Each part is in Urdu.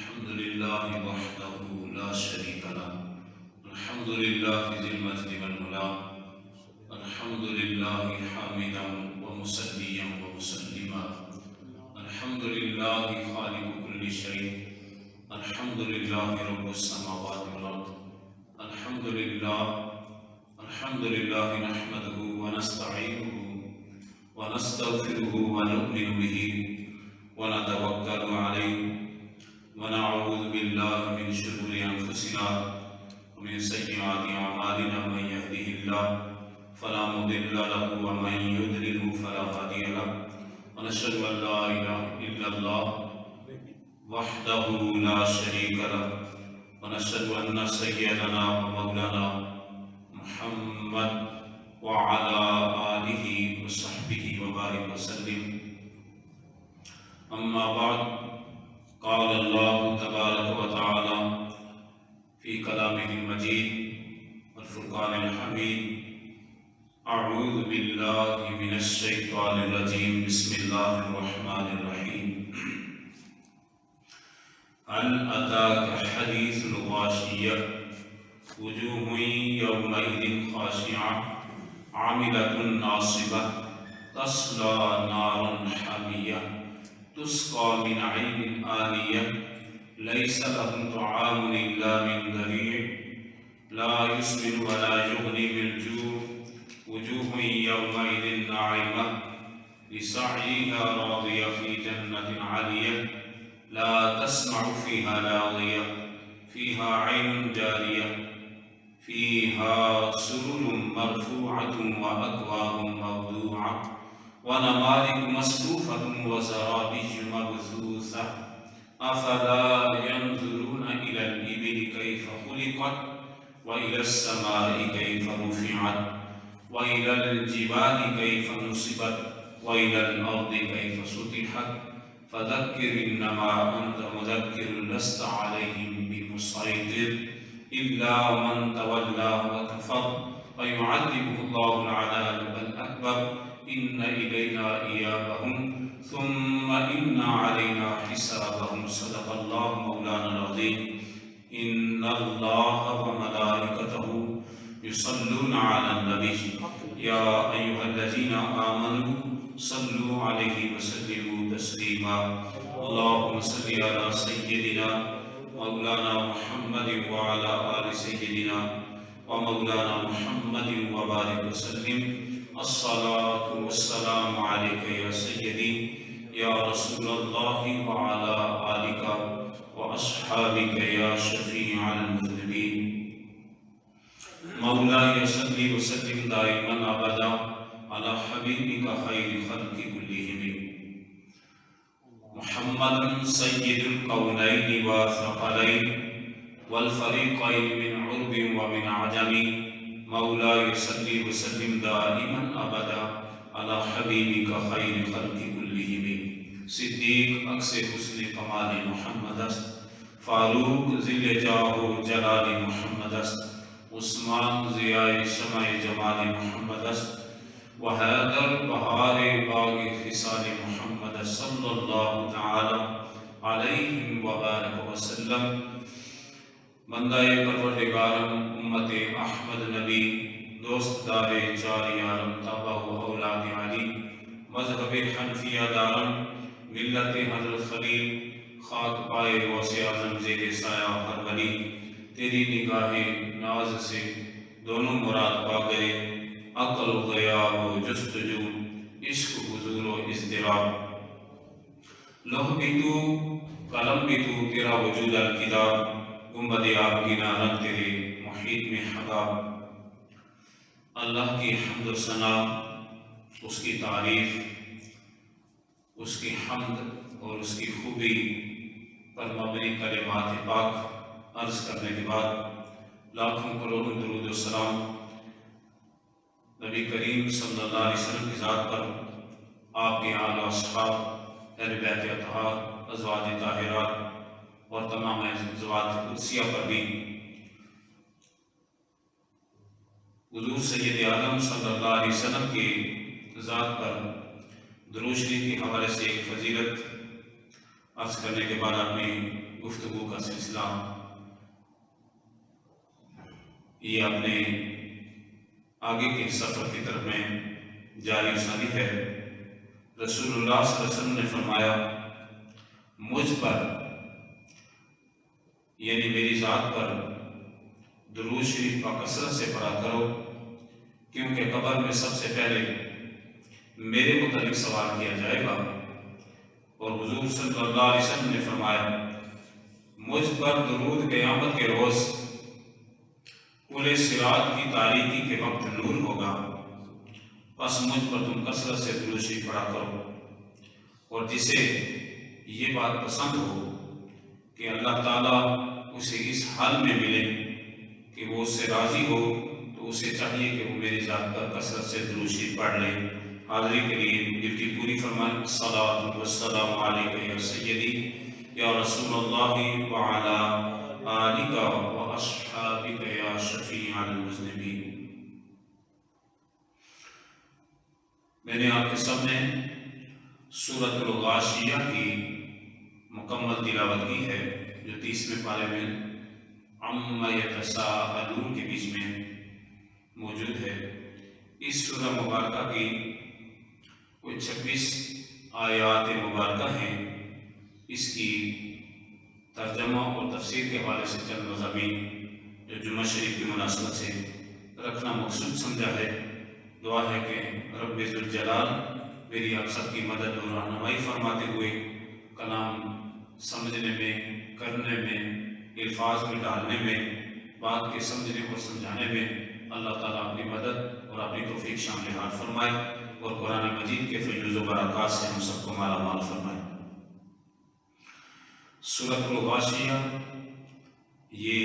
الحمد لله وحده لا شريك له الحمد لله ذي المجد والعلا الحمد لله حامدا ومصليا ومسلما الحمد لله خالق كل شيء الحمد لله رب السماوات والأرض الحمد لله نحمده ونستعينه ونستغفره ونؤمن به ونتوكل عليه ونعوذ بالله من شرور أنفسنا ومن سيئات أعمالنا من يهده الله فلا مضل له ومن يضلل فلا هادي له ونشهد أن لا إله إلا الله وحده لا شريك له ونشهد أن سيدنا ومولانا محمد وعلى آله وصحبه وبارك وسلم أما بعد قال الله تبارك وتعالى في كلامه المجيد والفرقان الحميد أعوذ بالله من الشيطان الرجيم بسم الله الرحمن الرحيم هل أتاك حديث الغاشية وجوه يومئذ خاشعة عاملة ناصبة تصلى نارا حامية تسقى من عين آنية ليس لهم طعام إلا من ضريع لا يسمن ولا يغني من جوع وجوه يومئذ ناعمة لسعيها راضية في جنة عالية لا تسمع فيها لاغية فيها عين جارية فيها سرر مرفوعة وأكواب موضوعة ونمارق مصفوفة وزرابي مبثوثة أفلا ينظرون إلى الإبل كيف خلقت وإلى السماء كيف رفعت وإلى الجبال كيف نصبت وإلى الأرض كيف سطحت فذكر إنما أنت مذكر لست عليهم بمسيطر إلا من تولى وكفر فيعذبه الله العذاب الأكبر إن إلينا إيابهم ثم إن علينا حسابهم صدق الله مولانا العظيم إن الله وملائكته يصلون على النبي يا أيها الذين آمنوا صلوا عليه وسلموا تسليما اللهم صل على سيدنا مولانا محمد وعلى آل سيدنا ومولانا محمد وبارك وسلم الصلاة والسلام عليك يا سيدي يا رسول الله وعلى آلك وأصحابك يا شفيع المذنبين مولاي صل وسلم دائما أبدا على حبيبك خير خلق كلهم محمد سيد الكونين والثقلين والفريقين من عرب ومن عجم مولاي صل وسلم دائما أبدا على حبيبك خير خلق كلهم صدیق اکس حسن کمال محمد است فاروق ذل جاہ جلال محمد است عثمان ضیاء شمع جمال محمد است وحیدر بہار باغ خصال محمد صلی اللہ تعالی علیہ وآلہ وسلم بندہ پروردگارم امت احمد نبی دوست دار چار یارم تابع و اولاد علی مذہب حنفیہ دارم ملت حضرت خلیل خاک پائے غوث اعظم زیر سایہ ہر ولی تیری نگاہ ناز سے دونوں مراد پا گئے عقل غیاب و جستجو عشق حضور و اضطراب لوح بھی تو قلم بھی تو تیرا وجود الکتاب گنبد آپ کی نارن تیرے محیط میں حباب اللہ کی حمد و ثنا اس کی تعریف اس کی حمد اور اس کی خوبی پر مبنی کلمات پاک عرض کرنے کے بعد لاکھوں کروڑوں درود و سلام نبی کریم صلی اللہ علیہ وسلم کی ذات پر آپ کے آل و اصحاب اہل بیت اطہار ازواج طاہرات اور تمام ازواج قدسیہ پر بھی حضور سید عالم صلی اللہ علیہ وسلم کی ذات پر درود شریف کے حوالے سے ایک فضیلت عرض کرنے کے بعد اپنی گفتگو کا سلسلہ یہ اپنے آگے کے سفر کی طرف میں جاری و ساری ہے۔ رسول اللہ صلی اللہ علیہ وسلم نے فرمایا، مجھ پر یعنی میری ذات پر درود شریف کا کثرت سے پڑھا کرو، کیونکہ قبر میں سب سے پہلے میرے متعلق سوال کیا جائے گا۔ اور حضور صلی اللہ علیہ وسلم نے فرمایا، مجھ پر درود قیامت کے روز پورے صراط کی تاریکی کے وقت نور ہوگا، بس مجھ پر تم کثرت سے درود شریف پڑھا کرو۔ اور جسے یہ بات پسند ہو کہ اللہ تعالیٰ اسے اس حال میں ملے کہ وہ اس سے راضی ہو، تو اسے چاہیے کہ وہ میری ذات پر کثرت سے درود شریف پڑھ لے۔ حاضری کے لیے ڈیوٹی پوری فرمائیں۔ الصلاۃ والسلام علیک یا سیدی یا رسول اللہ وعلی آلک واصحابک یا شفیع المذنبین۔ میں نے آپ کے سامنے سورۃ الغاشیہ کی مکمل تلاوت کی ہے، جو 30ویں پارے میں عما یتساءلون کے بیچ میں موجود ہے۔ اس سورہ مبارکہ کی کوئی 26 آیات مبارکہ ہیں۔ اس کی ترجمہ اور تفسیر کے حوالے سے چند مضامین جو جمعہ شریف کی مناسبت سے رکھنا مقصود سمجھا ہے۔ دعا ہے کہ رب ذوالجلال میری آپ سب کی مدد اور رہنمائی فرماتے ہوئے کلام سمجھنے میں، کرنے میں، الفاظ میں ڈالنے میں، بات کے سمجھنے اور سمجھانے میں اللہ تعالیٰ اپنی مدد اور اپنی توفیق شامل حال فرمائے، اور قرآن مجید کے فیض و برکات سے ہم سب کو مالا مال فرمائے۔ سورۃ الغاشیہ یہ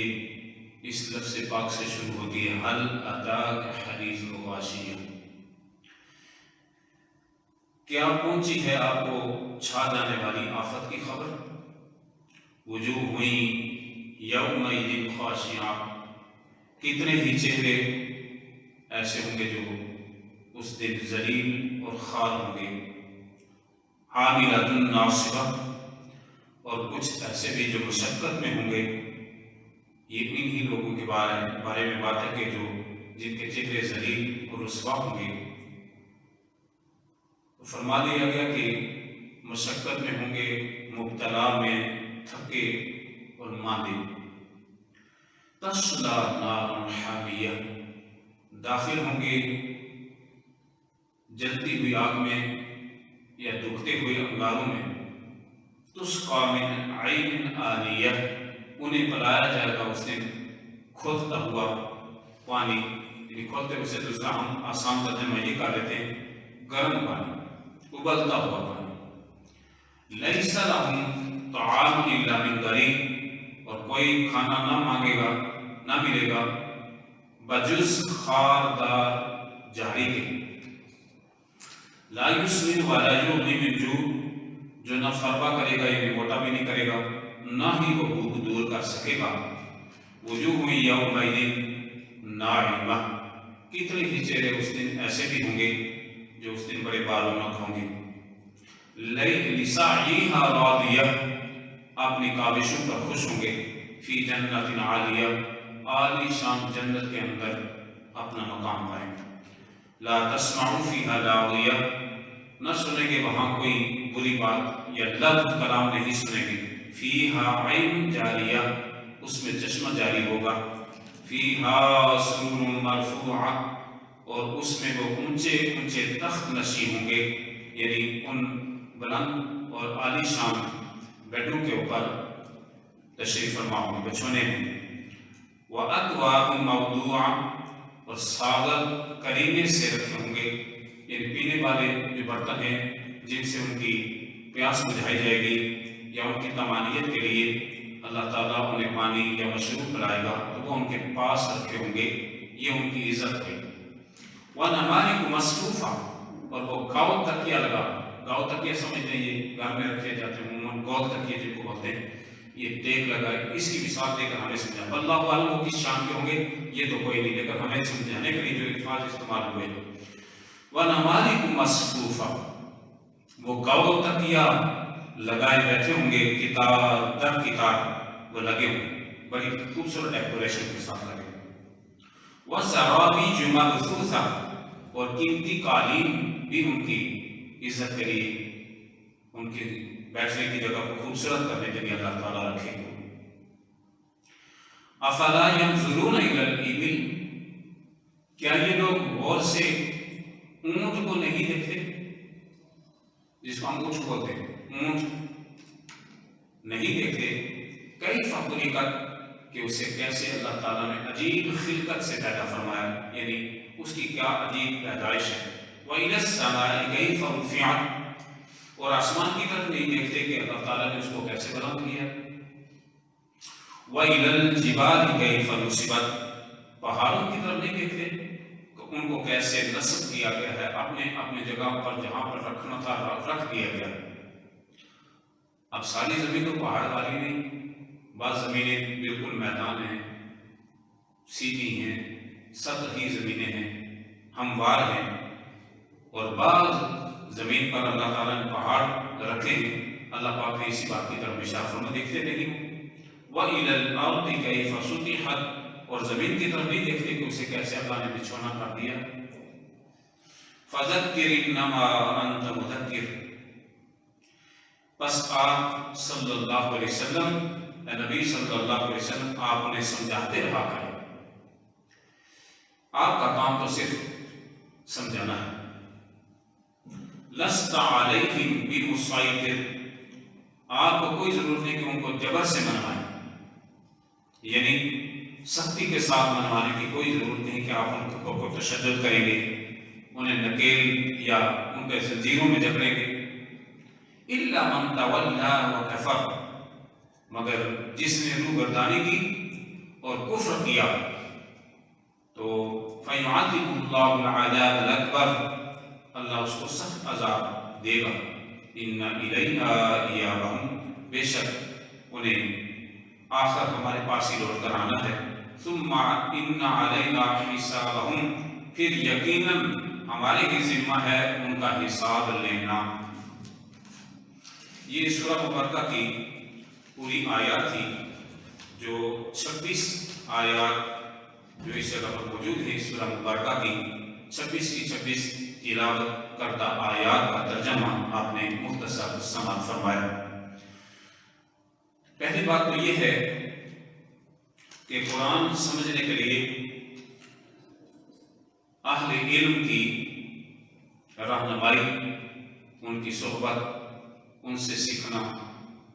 اس لفظ پاک سے شروع ہوتی ہے، هل اتاک حدیث الغاشیہ، کیا پہنچی ہے آپ کو چھا جانے والی آفت کی خبر؟ وجوہ یومئذ خاشعہ، کتنے ہی چہرے ایسے ہوں گے جو اس دن ذلیل اور خوار ہوں گے۔ عاملۃ ناصبہ، اور کچھ ایسے بھی جو مشقت میں ہوں گے۔ یہ انہی لوگوں کے بارے میں بات ہے کہ جو جن کے چہرے ذلیل اور رسوا ہوں گے۔ فرما دیا گیا کہ مشقت میں ہوں گے، مبتلا میں، تھکے اور ماندے۔ تصلی نارا حامیہ، داخل ہوں گے جلتی ہوئی آگ میں یا دکھتے ہوئے انگاروں میں۔ تسقی من عین آنیہ، انہیں پلایا جائے گا اس دن کھولتا ہوا پانی، یعنی کھولتے اسے دوسرا ہم آسان ترجمہ یہ کر لیتے ہیں گرم پانی، ابلتا ہوا پانی۔ لیس لہم طعام الا من ضریع، اور کوئی کھانا نہ مانگے گا، نہ ملے گا بجز خاردار جھاڑی کے۔ لا یسمن ولا یغنی من جوع، جو نہ فربا کرے گا یعنی موٹا بھی نہیں کرے گا، نہ ہی وہ بھوک دور کر سکے گا۔ وجوہ یومئذ ناعمہ، کتنے ہی چہرے اس دن ایسے بھی ہوں گے جو اس دن بڑے بارونق ہوں گے۔ لسعیہا راضیہ، اپنی کاوشوں پر خوش ہوں گے۔ فی جنت عالیہ، عالی شان جنت کے اندر اپنا مقام پائیں گے۔ لا تسمع فیہا لاغیہ، نہ سنیں گے وہاں کوئی بری بات یا لغو کلام نہیں سنیں گے۔ فیہا عین جاریہ، اس میں چشمہ جاری ہوگا۔ فیہا سرور مرفوعہ، اور اس میں وہ اونچے اونچے تخت نشی ہوں گے، یعنی ان بلند اور عالی شان بیڈوں کے اوپر تشریف فرما ہوں گے، بچھونے ہوں گے۔ وَأَكْوَابٌ مَوْضُوعَةٌ، اور ساغر کرینے سے رکھے ہوں گے، یعنی پینے والے جو برتن ہیں جن سے ان کی پیاس بجھائی جائے گی یا ان کی طمانینت کے لیے اللہ تعالیٰ انہیں پانی یا مشروب پلائے گا، تو وہ ان کے پاس رکھے ہوں گے، یہ ان کی عزت ہے۔ وَنَمَارِقُ مَصْفُوفَةٌ، اور وہ گاؤ تکیہ لگا، گاؤ تکیہ سمجھتے ہیں یہ گھر میں رکھے جاتے ہیں، عموماً گول تکیہ جن کو بولتے ہیں، یہ دیکھ لگائے، اس کی مثال دے کر ہمیں سمجھا۔ اللہ عالم وہ کس شان کے ہوں گے یہ تو کوئی نہیں، لیکن ہمیں سمجھانے کے لیے جو الفاظ استعمال ہوئے۔ وَنَمَارِقُ مَصْفُوفَةٌ، وہ گاؤ تکیہ لگائے بیٹھے ہوں گے، کتاب در کتاب وہ لگے ہوں گے، بڑی خوبصورت ڈیکوریشن کے ساتھ لگے ہوں گے۔ وَزَرَابِيُّ مَبْثُوثَةٌ اور قیمتی قالین بھی ان کی عزت کے لیے، ان کی بیٹھنے کی جگہ کو خوبصورت کرنے کے لیے اللہ تعالیٰ رکھے گا۔ افلا ينظرون الى الابل، کیا یہ لوگ غور سے اونٹ کو نہیں دیکھتے، جس کو ہم اونٹ بولتے ہیں، اونٹ نہیں دیکھتے، کیف خلقت، کہ اسے کیسے اللہ تعالیٰ نے عجیب خلقت سے پیدا فرمایا، یعنی اس کی کیا عجیب پیدائش ہے۔ وَإِلَى السَّمَاءِ كَيْفَ رُفِعَتْ، اور آسمان کی طرف نہیں دیکھتے کہ اللہ تعالیٰ نے اس کو کیسے بلند کیا۔ وَإِلَى الْجِبَالِ كَيْفَ نُصِبَتْ، پہاڑوں کی طرف نہیں دیکھتے کہ ان کو کیسے نصب کیا گیا ہے، اپنے اپنے جگہ پر جہاں پر رکھنا تھا رکھ دیا گیا۔ اب ساری زمین تو پہاڑ والی نہیں، بعض زمینیں بالکل میدان ہیں، سیدھی ہیں، سطحی زمینیں ہیں، ہموار ہیں، اور بعض زمین پر اللہ تعالیٰ نے پہاڑ رکھے ہیں۔ اللہ پاک نے اسی بات کی طرف اشارہ فرما، دیکھتے نہیں۔ وَإِلَى الْأَرْضِ كَيْفَ سُطِحَتْ، اور زمین کی طرف نہیں دیکھتے کہ اسے کیسے اللہ نے بچھونا کر دیا۔ فَذَكِّرْ إِنَّمَا أَنْتَ مُذَكِّرٌ، پس آپ صلی اللہ علیہ وسلم، اے نبی صلی اللہ علیہ وسلم، آپ انہیں سمجھاتے رہا کریں، آپ کا کام تو صرف سمجھانا ہے۔ لَسْتَ عَلَيْهِمْ بِمُصَيْطِرٍ، آپ کو کوئی ضرورت نہیں کہ ان کو جبر سے منوائیں، یعنی سختی کے ساتھ منوانے کی کوئی ضرورت نہیں کہ آپ ان کو تشدد کریں گے، انہیں نکیل یا ان کے زنجیروں میں جکڑیں گے۔ إِلَّا مَنْ تَوَلَّى وَكَفَرَ، مگر جس نے روگردانی کی اور کفر کیا تو فَيُعَذِّبُهُ اللَّهُ الْعَذَابَ الْأَكْبَرَ، اللہ اس کو سخت عذاب دے گا۔ إِنَّ إِلَيْنَا إِيَابَهُمْ، بے شک انہیں آخر ہمارے پاس ہی لوٹ کر آنا ہے۔ ثُمَّ إِنَّ عَلَيْنَا حِسَابَهُمْ، پھر یقیناً ہمارے ہی ذمہ ہے ان کا حساب لینا۔ یہ سورہ مبارکہ کی پوری آیات تھی، جو 26 آیات جو اس جگہ پر موجود ہیں، سورہ مبارکہ کی 26 کی 26 تلاوت کردہ آیات کا ترجمہ آپ نے مختصر سماعت فرمایا۔ پہلی بات تو یہ ہے کہ قرآن سمجھنے کے لیے اہل علم کی رہنمائی، ان کی صحبت، ان سے سیکھنا،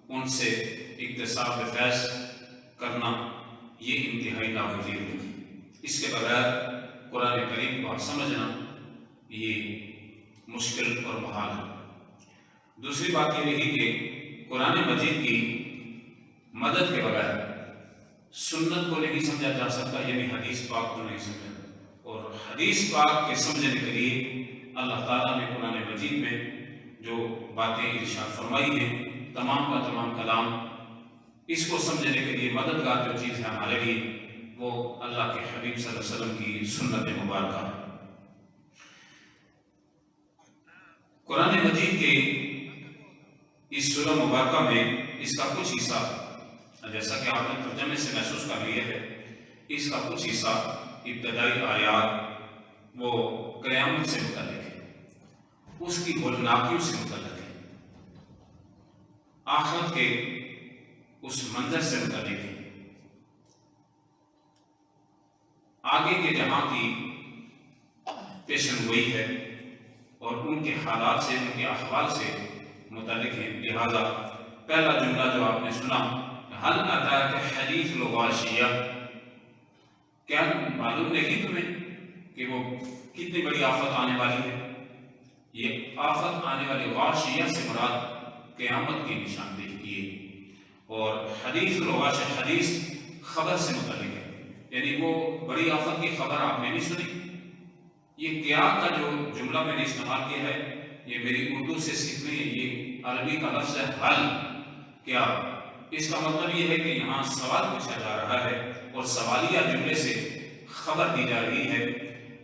ان سے اکتساب فیض کرنا، یہ انتہائی ناگزیر ہے۔ اس کے بغیر قرآن کریم کو سمجھنا یہ مشکل اور محال ہے۔ دوسری بات یہ رہی کہ قرآن مجید کی مدد کے بغیر سنت کو نہیں سمجھا جا سکتا، یعنی حدیث پاک کو نہیں سمجھا، اور حدیث پاک کے سمجھنے کے لیے اللہ تعالیٰ نے قرآن مجید میں جو باتیں ارشاد فرمائی ہیں، تمام کا تمام کلام، اس کو سمجھنے کے لیے مددگار جو چیز ہے ہمارے لیے، وہ اللہ کے حبیب صلی اللہ علیہ وسلم کی سنت مبارکہ ہے۔ قرآن مجید کے اس سورہ مبارکہ میں اس کا کچھ حصہ، جیسا کہ آپ نے ترجمے سے محسوس کر لیا ہے، اس کا کچھ حصہ ابتدائی آیات وہ قیامت سے متعلق ہے، اس کی ہولناکیوں سے متعلق ہے، آخرت کے اس منظر سے متعلق ہے، آگے کے جہاں کی پیشن گوئی ہے اور ان کے حالات سے، ان کے احوال سے متعلق ہے۔ لہذا پہلا جملہ جو آپ نے سنا، حل اتاک حدیث الغاشیہ، کیا معلوم نہیں تمہیں کہ وہ کتنی بڑی آفت آنے والی ہے؟ یہ آفت آنے والی غاشیہ سے مراد قیامت کی نشاندہی کی ہے، اور حدیث الغاشیہ حدیث خبر سے متعلق ہے، یعنی وہ بڑی آفت کی خبر آپ نے نہیں سنی۔ یہ کیا کا جو جملہ میں نے استعمال کیا ہے، یہ میری اردو سے سیکھنے، یہ عربی کا لفظ ہے حل، کیا، اس کا مطلب یہ ہے کہ یہاں سوال پوچھا جا رہا ہے اور سوالیہ جملے سے خبر دی جا رہی ہے،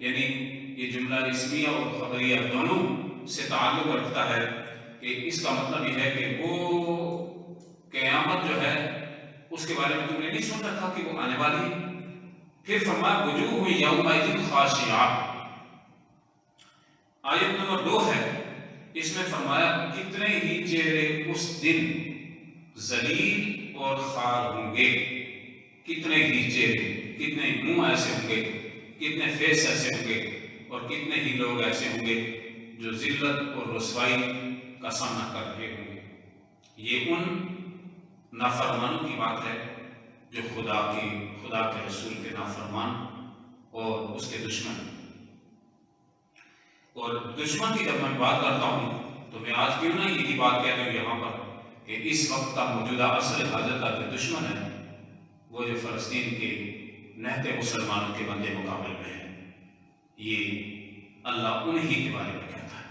یعنی یہ جملہ اسمیہ اور خبریہ دونوں سے تعلق رکھتا ہے کہ اس کا مطلب یہ ہے کہ وہ قیامت جو ہے اس کے بارے میں تم نے نہیں سن رکھا کہ وہ آنے والی ہے؟ پھر فرمایا وجوہ یومئذ خاشعہ، آیت نمبر 2 ہے، اس میں فرمایا کتنے ہی چہرے اس دن ذلیل اور خار ہوں گے، کتنے ہی چہرے، کتنے منہ ایسے ہوں گے، کتنے فیس ایسے ہوں گے، اور کتنے ہی لوگ ایسے ہوں گے جو ذلت اور رسوائی کا سامنا کر رہے ہوں گے۔ یہ ان نافرمانوں کی بات ہے جو خدا کے رسول کے نافرمان اور اس کے دشمن۔ اور دشمن کی جب میں بات کرتا ہوں تو میں آج کیوں نہ یہی بات کہہ دوں یہاں پر کہ اس وقت کا موجودہ عصر حاضر کا جو دشمن ہے وہ جو فلسطین کے نہتے مسلمانوں کے بندے مقابل میں ہے، یہ اللہ انہی کے بارے میں کہتا ہے۔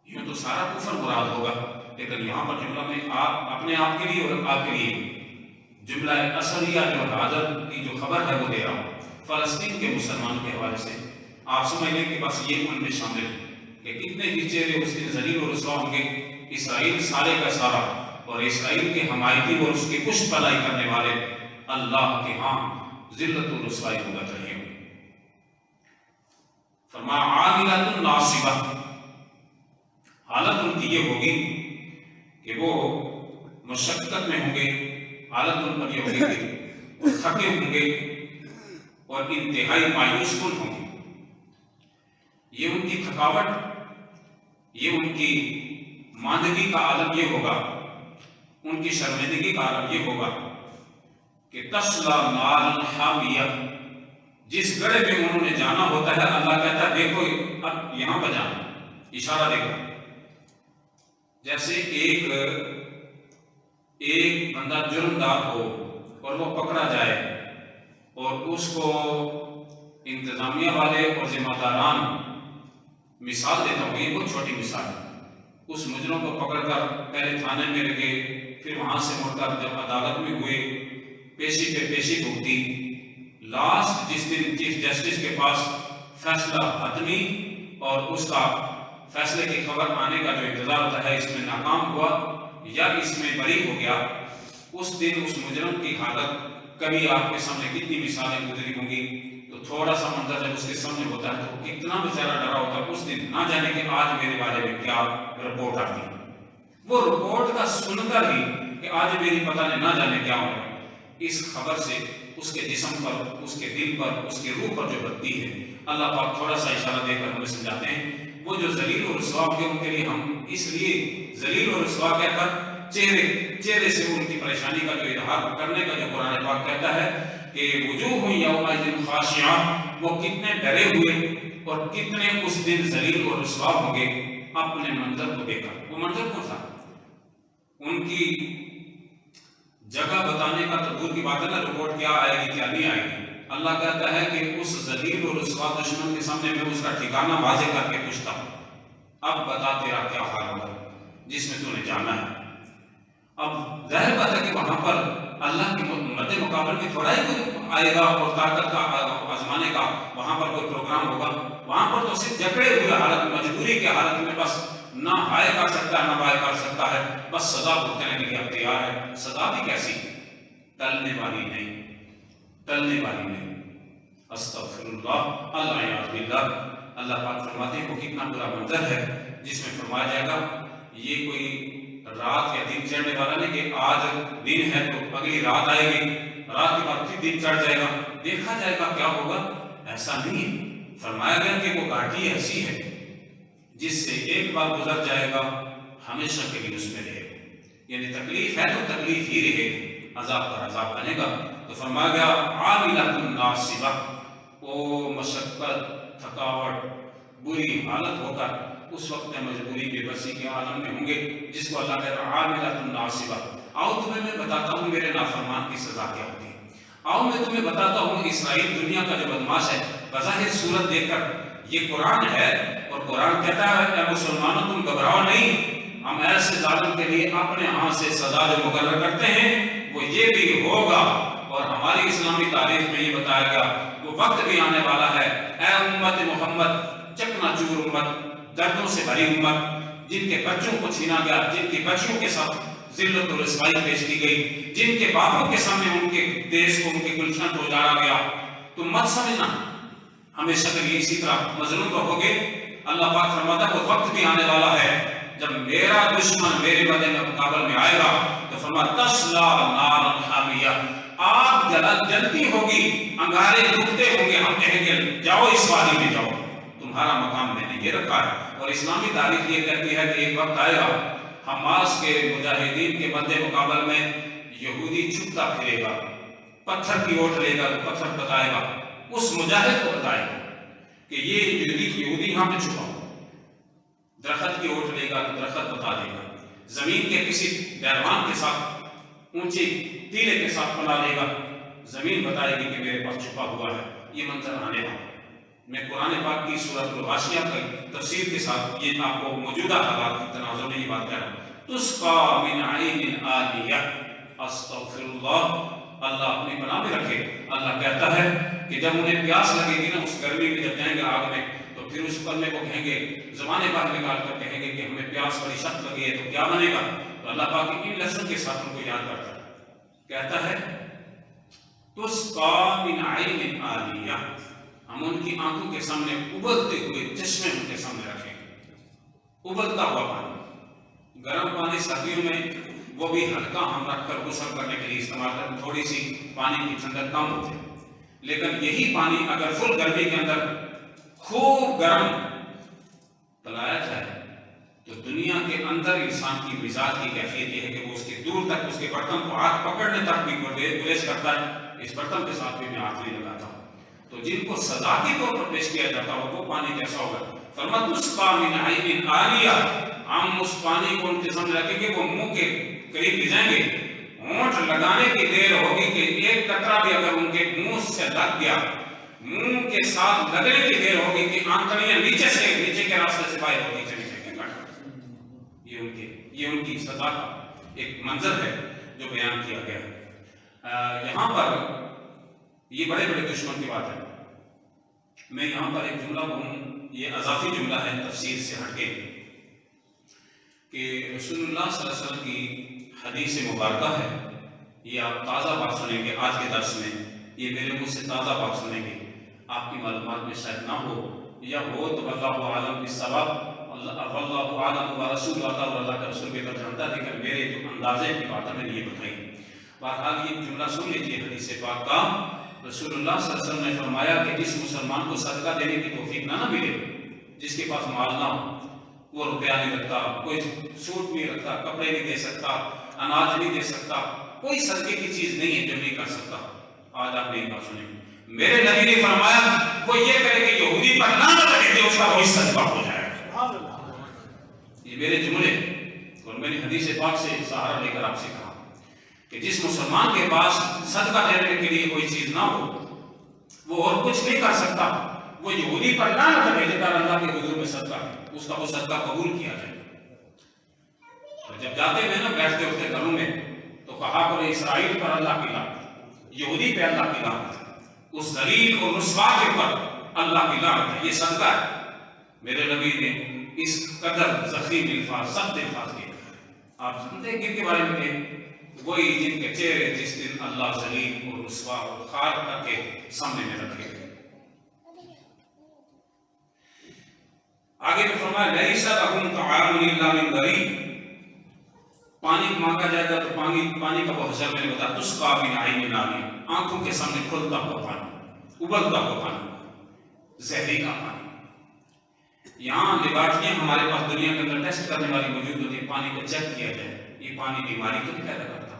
یوں تو سارا کفر مراد ہوگا، لیکن یہاں پر جملہ میں آپ اپنے آپ کے لیے اور آپ کے لیے جملہ اصلیہ جو حاضر کی جو خبر ہے وہ دے رہا ہوں فلسطین کے مسلمانوں کے حوالے سے۔ آپ سمجھ لیں کہ بس یہ ان میں شامل ہے کہ کتنے ہی چہرے اس دن ذلیل و رسوا ہوں گے۔ اسرائیل سارے کا سارا اور اسرائیل کے حمایتی اور اس کی پشت پناہی کرنے والے اللہ کے ہاں ذلت و رسوائی بھگت رہے ہوں۔ فرمایا عاملۃ ناصبہ، حالت ان کی یہ ہوگی کہ وہ مشقت میں ہوں گے، حالت ان پر یہ ہوگی کہ وہ تھکے ہوں گے اور انتہائی مایوس کن ہوں گے۔ یہ ان کی تھکاوٹ، یہ ان کی ماندگی کا عالم یہ ہوگا، ان کی شرمندگی کا عالم یہ ہوگا کہ تسلا نارا حامیہ، جس گڑھے میں انہوں نے جانا ہوتا ہے اللہ کہتا ہے دیکھو اب یہاں پہ جانا، اشارہ دیکھو۔ جیسے ایک بندہ جرمدار ہو اور وہ پکڑا جائے اور اس کو انتظامیہ والے اور ذمہ داران، مثال دیتا ہوں یہ بہت چھوٹی مثال ہے، اس مجرم کو پکڑ کر پہلے تھانے میں لگے، پھر وہاں سے مڑ کر جب عدالت میں ہوئے پیشی پہ پیشی بھگتی، لاسٹ جس دن چیف جسٹس کے پاس فیصلہ حتمی اور اس کا فیصلے کی خبر آنے کا جو انتظار ہوتا ہے اس میں ناکام ہوا یا اس میں بری ہو گیا، اس دن اس مجرم کی حالت کبھی آپ کے سامنے کتنی مثالیں گزری ہوں گی، تو تھوڑا سا منظر جب اس کے سامنے ہوتا ہے تو کتنا بیچارہ ڈرا ہوتا ہے اس دن، نہ جانے کہ آج میرے بارے میں کیا رپورٹ آتی ہے۔ وہ رپورٹ کا سن کر ہی کہ آج میری پتہ نہیں نہ جانے کیا ہوگا، اس خبر سے اس کے جسم پر، اس کے دل پر، اس کے روح پر جو بنتی ہے، اللہ پاک تھوڑا سا اشارہ دے کر ہمیں سمجھاتے ہیں وہ جو ذلیل و رسوا ہوں گے ان کے لیے ہم اس لیے ذلیل و رسوا کہہ کر چہرے سے ان کی پریشانی کا جو اظہار کرنے کا جو قرآن پاک کہتا ہے کہ وجوہ یومئذ خاشعہ، وہ کتنے ڈرے ہوئے اور کتنے اس دن ذلیل و رسوا ہوں گے اپنے منظر کو دیکھ کر۔ وہ منظر کون تھا؟ ان کی جگہ بتانے کا تو دور کی بات ہے نا، رپورٹ کیا آئے گی کیا نہیں آئے گی۔ اللہ کہتا ہے کہ اس ذلیل و رسوا دشمن کے سامنے میں اس کا ٹھکانہ واضح کر کے پوچھتا ہوں، اب بتا تیرا کیا حال ہوگا جس میں تو نے جانا ہے۔ اب ظاہر بات ہے کہ وہاں پر اللہ کے مد مقابل میں تھوڑا ہی کوئی آئے گا اور طاقت کا آزمانے کا وہاں پر کوئی پروگرام ہوگا، وہاں پر تو صرف جکڑے ہوئے حالت میں، مجبوری کے حالت میں بس نہ ہائے کر سکتا ہے نہ بائے کر سکتا ہے، بس سزا بھگتنے کے لیے اب تیار ہے۔ سزا بھی کیسی؟ ٹلنے والی نہیں، ٹلنے والی نہیں۔ استغفر اللہ، العیاذ باللہ۔ اللہ پاک فرماتے ہیں وہ کتنا برا منظر ہے جس میں فرمایا جائے گا یہ کوئی رات یا دن چڑھنے والا نہیں کہ آج دن ہے تو اگلی رات آئے گی، رات کے بعد پھر دن چڑھ جائے گا، دیکھا جائے گا کیا ہوگا، ایسا نہیں ہے۔ فرمایا گیا کہ وہ گھاٹی ایسی ہے جس سے ایک بار گزر جائے گا ہمیشہ کے لیے اس میں رہے گا، یعنی تکلیف ہے تو تکلیف ہی رہے گی، عذاب پر عذاب بنے گا۔ تو فرمایا گیا عاملۃ ناصبہ، وہ مشقت، تھکاوٹ، بری حالت ہو کر اس وقت میں مجبوری بے بسی کے عالم میں ہوں گے جس کو اللہ کہتا ہے عاملۃ ناصبہ۔ آؤ تمہیں میں بتاتا ہوں میرے نافرمان کی سزا کیا ہوتی ہے، آؤ میں تمہیں بتاتا ہوں اسرائیل دنیا کا جو بدماش ہے، بظاہر صورت دیکھ کر یہ قرآن ہے اور قرآن کہتا ہے اے مسلمانوں تم گھبراؤ نہیں، ہم ایسے ظالم کے لیے اپنے ہاں سے سزا جو مقرر کرتے ہیں وہ یہ بھی ہوگا، اور ہماری اسلامی تاریخ میں یہ بتایا گیا وہ وقت بھی آنے والا ہے اے امت محمد، چکنا چور امت، دردوں سے بھری امت، جن کے بچوں کو چھینا گیا، جن کے بچوں کے ساتھ ذلت و رسوائی پیش کی گئی، جن کے باپوں کے سامنے ان کے دیش کو، ان کے گلشن کو اجاڑا گیا، تو مت سمجھنا ہمیشہ کے لیے اسی طرح مظلوم رہو گے۔ اللہ پاک فرماتا ہے وہ وقت بھی آنے والا ہے جب میرا دشمن میرے بدن میں مقابل میں آئے گا تو فرماتا تسلا نارا حامیہ، آگ جلتی ہوگی، انگارے دکھتے ہوں گے، ہم کہیں گے جاؤ اس وادی میں جاؤ، تمہارا مقام میں نے یہ رکھا ہے۔ اور اسلامی تاریخ یہ کہتی ہے کہ ایک وقت آئے گا حماس کے مجاہدین کے مد مقابل میں یہودی چھپتا پھرے گا، پتھر کی اوٹ لے گا تو پتھر بتائے گا، اس مجاہد کو بتائے گا کہ یہ یہودی یہاں پہ چھپا ہو، درخت کی اوٹ لے گا تو درخت بتا دے گا، زمین کے کسی بیروان کے ساتھ، اونچی ٹیلے کے ساتھ پنا لے گا، زمین بتائے گی کہ میرے پاس چھپا ہوا ہے۔ یہ منظر آنے والا، میں قرآن پاک کی سورۃ الغاشیہ کی تفسیر کے ساتھ یہ آپ کو موجودہ حالات کی تناظر میں یہ بات کہہ رہا ہوں۔ تسقیٰ من عین آنیہ، استغفر اللہ، اللہ اپنی پناہ میں رکھے۔ اللہ کہتا ہے کہ جب انہیں پیاس لگے گی نا، اس گرمی میں جب جائیں گے آگ میں، تو پھر اس پل میں وہ کہیں گے، زبانیں باہر نکال کر کہیں گے کہ ہمیں پیاس بڑی سخت لگی ہے، تو کیا بنے گا؟ تو اللہ پاک ان لفظوں کے ساتھ ان کو یاد کرتا ہے، کہتا ہے تسقیٰ من عین آنیہ، ہم ان کی آنکھوں کے سامنے ابلتے ہوئے چشمے ان کے سامنے رکھیں گے، ابلتا ہوا پانی، گرم پانی سردیوں میں وہ بھی ہلکا ہم رکھ کر غسل کرنے کے لیے استعمال کریں، تھوڑی سی پانی کی ٹھنڈک کم ہوتی ہے، لیکن یہی پانی اگر فل گرمی کے اندر خوب گرم پلایا جائے تو دنیا کے اندر انسان کی مزاج کی کیفیت یہ ہے کہ وہ اس کے دور تک اس کے برتن کو ہاتھ پکڑنے تک بھی گریز کرتا ہے، اس برتن کے ساتھ بھی میں ہاتھ نہیں لگاتا ہوں۔ تو جن کو سزا کے طور پر پیش کیا جاتا ہو وہ پانی کیسا ہوگا؟ فرمایا تسقیٰ من عین آنیہ، ہم اس پانی کو ان کے سامنے رکھیں گے، وہ منہ کے قریب لے جائیں گے، ہونٹ لگانے کی دیر ہوگی کہ ایک قطرہ بھی اگر ان کے منہ سے لگ گیا، منہ کے ساتھ لگنے کی دیر ہوگی کہ آنتڑیاں نیچے کے راستے سے باہر ہوگی، چلی جائیں گے۔ یہ ان کی سزا کا ایک منظر ہے جو بیان کیا گیا ہے۔ یہاں پر یہ بڑے بڑے دشمن کی بات ہے، میں یہاں پر ایک جملہ بولوں، یہ اضافی جملہ ہے تفسیر سے ہٹ کے، کہ رسول اللہ صلی اللہ علیہ وسلم کی حدیث مبارکہ ہے، یہ آپ تازہ بات سنیں گے آج کے درس میں، یہ میرے منہ سے تازہ بات سنیں گے، آپ کی معلومات میں شاید نہ ہو، یا ہو تو اللہ عالم بالصواب، اللہ عالم و رسول اللہ اور اللہ کا رسول بہتر جانتا ہے، لیکن میرے جو اندازے کی بات ہے میں نے یہ بتائی۔ بہرحال یہ جملہ سن لیجیے حدیث پاک کا، رسول اللہ صلی اللہ علیہ وسلم نے فرمایا کہ جس مسلمان کو صدقہ دینے کی توفیق نہ ملے، جس کے پاس مال نہ ہو، وہ روپیہ نہیں رکھتا، کوئی سوٹ نہیں رکھتا، کپڑے نہیں دے سکتا، اناج نہیں دے سکتا، کوئی صدقے کی چیز نہیں ہے جو نہیں کر سکتا، آج آپ نے بات سنیں، میرے نبی نے فرمایا وہ یہ کرے کہ یہودی پر لعنت لگے تو اس کا وہی صدقہ ہو جائے گا۔ یہ میرے جملے، اور میں نے حدیث پاک سے سہارا لے کر آپ سے کہا کہ جس مسلمان کے پاس صدقہ دینے کے لیے کوئی چیز نہ ہو، وہ اور کچھ نہیں کر سکتا، وہ یہودی پر لعنت لگے کر اللہ کے حضور میں صدقہ ہے، اس کا وہ صدقہ قبول کیا جائے۔ اور جب جاتے ہیں نا بیٹھتے اٹھتے گھروں میں تو کہا کرو اسرائیل پر اللہ کی لعنت، یہودی پہ اللہ کی لعنت، اس ذلیل اور رسوا کے پر اللہ کی لعنت ہے، یہ صدقہ ہے۔ میرے نبی نے اس قدر ضخیم الفاظ، سخت الفاظ کے، آپ سنتے ہیں کن کے بارے میں کہ وہی جن کے چہرے جس دن اللہ ذلیل اور رسوا اور خار کر کے سامنے میں رکھے گئے۔ آگے میں فرمایا لیس لہم طعام الا من ضریع، پانی مانگا جائے گا تو پانی کا وہ حشر میں نے بتایا تسقیٰ من عین آنیہ، آنکھوں کے سامنے کھلتا ہوا پانی، ابلتا ہوا پانی، زہری کا پانی۔ یہاں لیبارٹریاں ہمارے پاس دنیا کے اندر ٹیسٹ کرنے والی موجود ہوتی ہے، پانی کو چیک کیا جائے یہ پانی بیماری تو نہیں پیدا کرتا،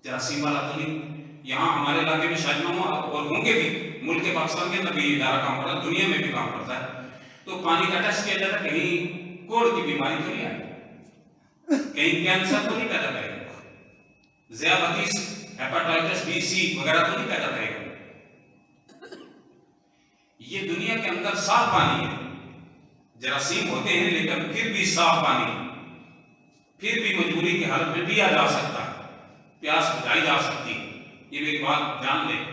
جراثیم والا تو نہیں۔ یہاں ہمارے علاقے میں شاید نہ ہو اور ہوں گے بھی، ملک پاکستان کے اندر بھی یہ ادارہ کام کرتا ہے، دنیا میں بھی کام کرتا ہے، تو پانی کا ٹیسٹ کیا جاتا ہے کہیں کوڑ کی بیماری تو نہیں آئی، کہیں کینسر تو نہیں پیدا کرے گا، ذیابیطس، ہیپاٹائٹس بی سی وغیرہ تو نہیں پیدا کرے گا۔ یہ دنیا کے اندر صاف پانی ہے، جراثیم ہوتے ہیں لیکن پھر بھی صاف پانی، پھر بھی مجبوری کی حالت میں پیا جا سکتا ہے، پیاس بجھائی جا سکتی ہے۔ یہ میری بات جان لیں،